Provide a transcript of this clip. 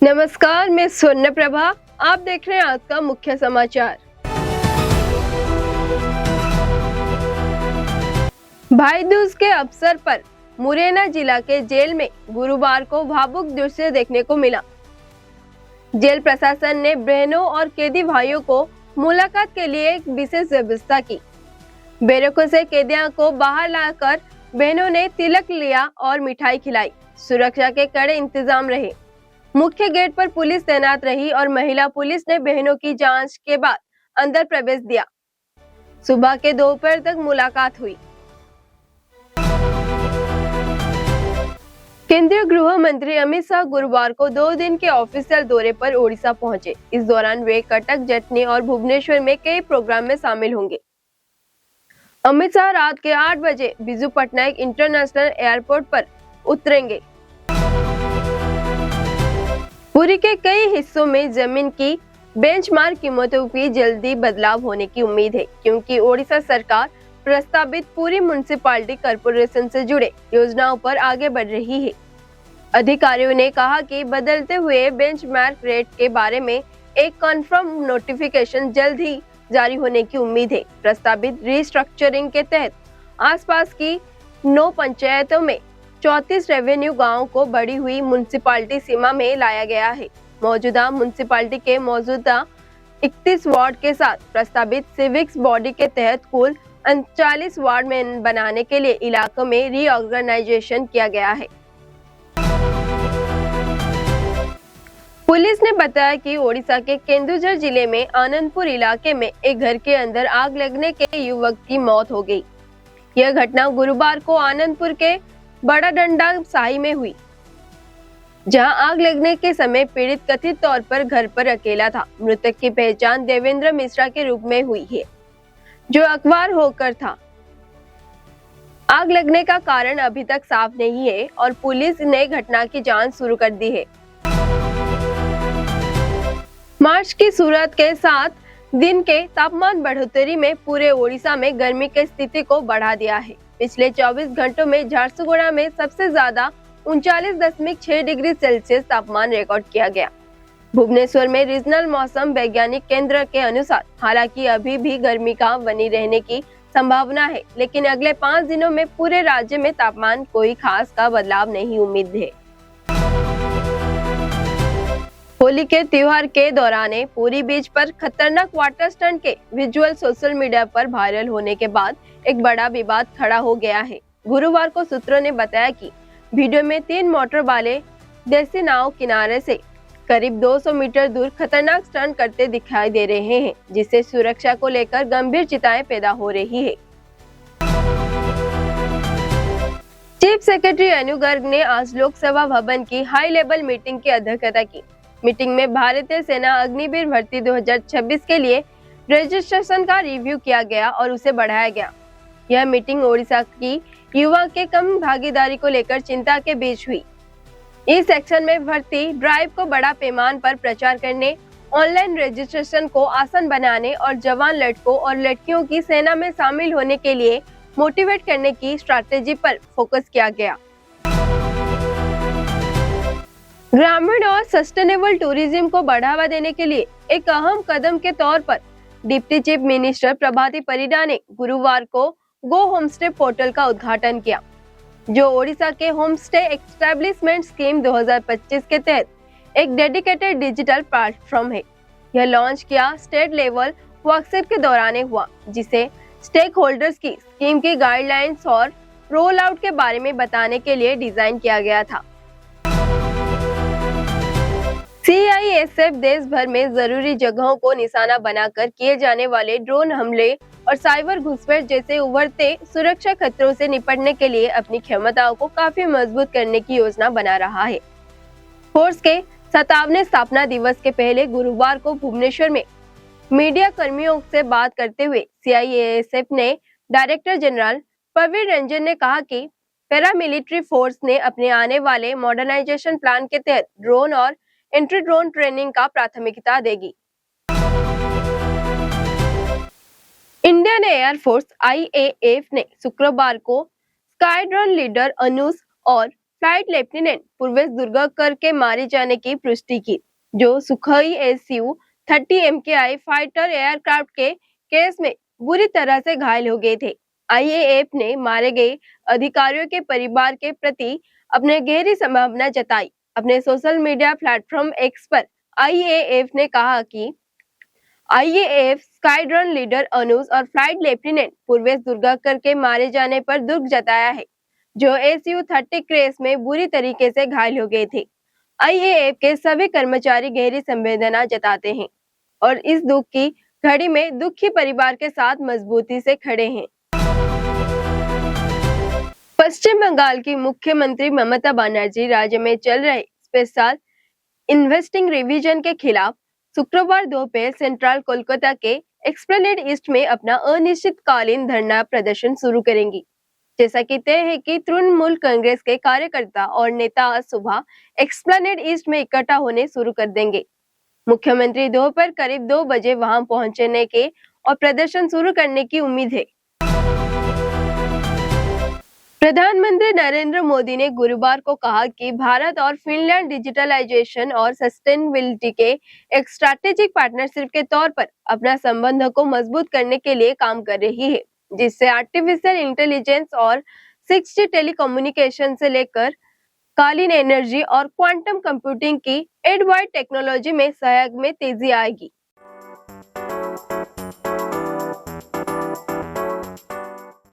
नमस्कार, मैं स्वर्ण प्रभा। आप देख रहे हैं आज का मुख्य समाचार। भाई दूज के अवसर पर मुरैना जिला के जेल में गुरुवार को भावुक दृश्य देखने को मिला। जेल प्रशासन ने बहनों और कैदी भाइयों को मुलाकात के लिए एक विशेष व्यवस्था की। बैरकों से कैदियों को बाहर लाकर बहनों ने तिलक लिया और मिठाई खिलाई। सुरक्षा के कड़े इंतजाम रहे। मुख्य गेट पर पुलिस तैनात रही और महिला पुलिस ने बहनों की जांच के बाद अंदर प्रवेश दिया। सुबह के दोपहर तक मुलाकात हुई। केंद्रीय गृह मंत्री अमित शाह गुरुवार को 2 दिन के ऑफिशियल दौरे पर ओडिशा पहुंचे। इस दौरान वे कटक, जटनी और भुवनेश्वर में कई प्रोग्राम में शामिल होंगे। अमित शाह रात के 8 बजे बिजू पटनायक इंटरनेशनल एयरपोर्ट पर उतरेंगे। पुरी के कई हिस्सों में जमीन की बेंचमार्क कीमतों की जल्दी बदलाव होने की उम्मीद है, क्योंकि ओडिशा सरकार प्रस्तावित पुरी म्युनिसिपैलिटी कॉर्पोरेशन से जुड़े योजनाओं पर आगे बढ़ रही है। अधिकारियों ने कहा कि बदलते हुए बेंचमार्क रेट के बारे में एक कन्फर्म नोटिफिकेशन जल्द ही जारी होने की उम्मीद है। प्रस्तावित रिस्ट्रक्चरिंग के तहत आसपास की 9 पंचायतों में 34 रेवेन्यू गांवों को बढ़ी हुई म्युनिसिपैलिटी सीमा में लाया गया है। मौजूदा म्युनिसिपैलिटी के मौजूदा 31 वार्ड के साथ प्रस्तावित सिविक्स बॉडी के तहत कुल 39 वार्ड में बनाने के लिए इलाकों में रीऑर्गेनाइजेशन किया गया है। पुलिस ने बताया कि ओडिशा के केंदुझर जिले में आनंदपुर इलाके में एक घर के अंदर आग लगने के युवक की मौत हो गई। यह घटना गुरुवार को आनंदपुर के बड़ा डंडा साही में हुई, जहां आग लगने के समय पीड़ित कथित तौर पर घर पर अकेला था। मृतक की पहचान देवेंद्र मिश्रा के रूप में हुई है, जो अखबार होकर था। आग लगने का कारण अभी तक साफ नहीं है और पुलिस ने घटना की जांच शुरू कर दी है। मार्च की शुरुआत के साथ दिन के तापमान बढ़ोतरी में पूरे ओडिशा में गर्मी की स्थिति को बढ़ा दिया है। पिछले 24 घंटों में झारसुगुड़ा में सबसे ज्यादा 39.6 डिग्री सेल्सियस तापमान रिकॉर्ड किया गया। भुवनेश्वर में रीजनल मौसम वैज्ञानिक केंद्र के अनुसार हालांकि अभी भी गर्मी का बनी रहने की संभावना है, लेकिन अगले 5 दिनों में पूरे राज्य में तापमान कोई खास का बदलाव नहीं उम्मीद है। होली के त्योहार के दौरान पुरी बीच पर खतरनाक वाटर स्टंट के विजुअल सोशल मीडिया पर वायरल होने के बाद एक बड़ा विवाद खड़ा हो गया है। गुरुवार को सूत्रों ने बताया कि वीडियो में 3 मोटर वाले देसी नाव किनारे से करीब 200 मीटर दूर खतरनाक स्टंट करते दिखाई दे रहे हैं, जिससे सुरक्षा को लेकर गंभीर चिंताएं पैदा हो रही है। चीफ सेक्रेटरी अनु गर्ग ने आज लोकसभा भवन की हाई लेवल मीटिंग की अध्यक्षता की। मीटिंग में भारतीय सेना अग्निवीर भर्ती 2026 के लिए रजिस्ट्रेशन का रिव्यू किया गया और उसे बढ़ाया गया। यह मीटिंग ओडिशा की युवा के कम भागीदारी को लेकर चिंता के बीच हुई। इस सेक्शन में भर्ती ड्राइव को बड़ा पैमाने पर प्रचार करने, ऑनलाइन रजिस्ट्रेशन को आसान बनाने और जवान लड़कों और लड़कियों की सेना में शामिल होने के लिए मोटिवेट करने की स्ट्रैटेजी पर फोकस किया गया। ग्रामीण और सस्टेनेबल टूरिज्म को बढ़ावा देने के लिए एक अहम कदम के तौर पर डिप्टी चीफ मिनिस्टर प्रभाती परिडा ने गुरुवार को गो होमस्टे पोर्टल का उद्घाटन किया, जो ओडिशा के होमस्टे एस्टैब्लिशमेंट स्कीम 2025 के तहत एक डेडिकेटेड डिजिटल प्लेटफॉर्म है। यह लॉन्च किया स्टेट लेवल वर्कशॉप के दौरान हुआ, जिसे स्टेक होल्डर्स की स्कीम की गाइडलाइंस और रोल आउट के बारे में बताने के लिए डिजाइन किया गया था। CISF देश भर में जरूरी जगहों को निशाना बनाकर किए जाने वाले ड्रोन हमले और साइबर घुसपैठ जैसे उभरते सुरक्षा खतरों से निपटने के लिए अपनी क्षमताओं को काफी मजबूत करने की योजना बना रहा है। फोर्स के 57वें स्थापना दिवस के पहले गुरुवार को भुवनेश्वर में मीडिया कर्मियों से बात करते हुए CISF ने डायरेक्टर जनरल प्रवीण रंजन ने कहा कि पैरामिलिट्री फोर्स ने अपने आने वाले मॉडर्नाइजेशन प्लान के तहत ड्रोन और एंट्री ड्रोन ट्रेनिंग का प्राथमिकता देगी। इंडियन एयरफोर्स IAF ने शुक्रवार को स्क्वाड्रन लीडर अनुज और फ्लाइट लेफ्टिनेंट पूर्वेश दुर्गाकर के मारे जाने की पुष्टि की, जो Sukhoi Su-30 MKI fighter aircraft के केस में बुरी तरह से घायल हो गए थे। आईएएफ ने मारे गए अधिकारियों के परिवार के प्रति अपने गहरी संवेदना जताई। अपने सोशल मीडिया प्लेटफॉर्म एक्स पर आईएएफ ने कहा कि आईएएफ स्क्वाड्रन लीडर अनुज और फ्लाइट लेफ्टिनेंट पूर्वेश दुर्गाकर के मारे जाने पर दुख जताया है, जो Su-30 क्रैश में बुरी तरीके से घायल हो गए थे। आईएएफ के सभी कर्मचारी गहरी संवेदना जताते हैं और इस दुख की घड़ी में दुखी परिवार के साथ मजबूती से खड़े हैं। पश्चिम बंगाल की मुख्यमंत्री ममता बनर्जी राज्य में चल रहे स्पेशल इन्वेस्टिंग रिवीजन के खिलाफ शुक्रवार दोपहर सेंट्रल कोलकाता के एक्सप्लेनेड ईस्ट में अपना अनिश्चितकालीन धरना प्रदर्शन शुरू करेंगी। जैसा कि तय है कि तृणमूल कांग्रेस के कार्यकर्ता और नेता आज सुबह एक्सप्लेनेड ईस्ट में इकट्ठा होने शुरू कर देंगे। मुख्यमंत्री दोपहर करीब 2 बजे वहां पहुंचने के और प्रदर्शन शुरू करने की उम्मीद है। प्रधानमंत्री नरेंद्र मोदी ने गुरुवार को कहा कि भारत और फिनलैंड डिजिटलाइजेशन और सस्टेनेबिलिटी के एक स्ट्रैटेजिक पार्टनरशिप के तौर पर अपना संबंध को मजबूत करने के लिए काम कर रही है, जिससे आर्टिफिशियल इंटेलिजेंस और 6G टेलीकम्युनिकेशन से लेकर कालीन एनर्जी और क्वांटम कंप्यूटिंग की एडवांस टेक्नोलॉजी में सहयोग में तेजी आएगी।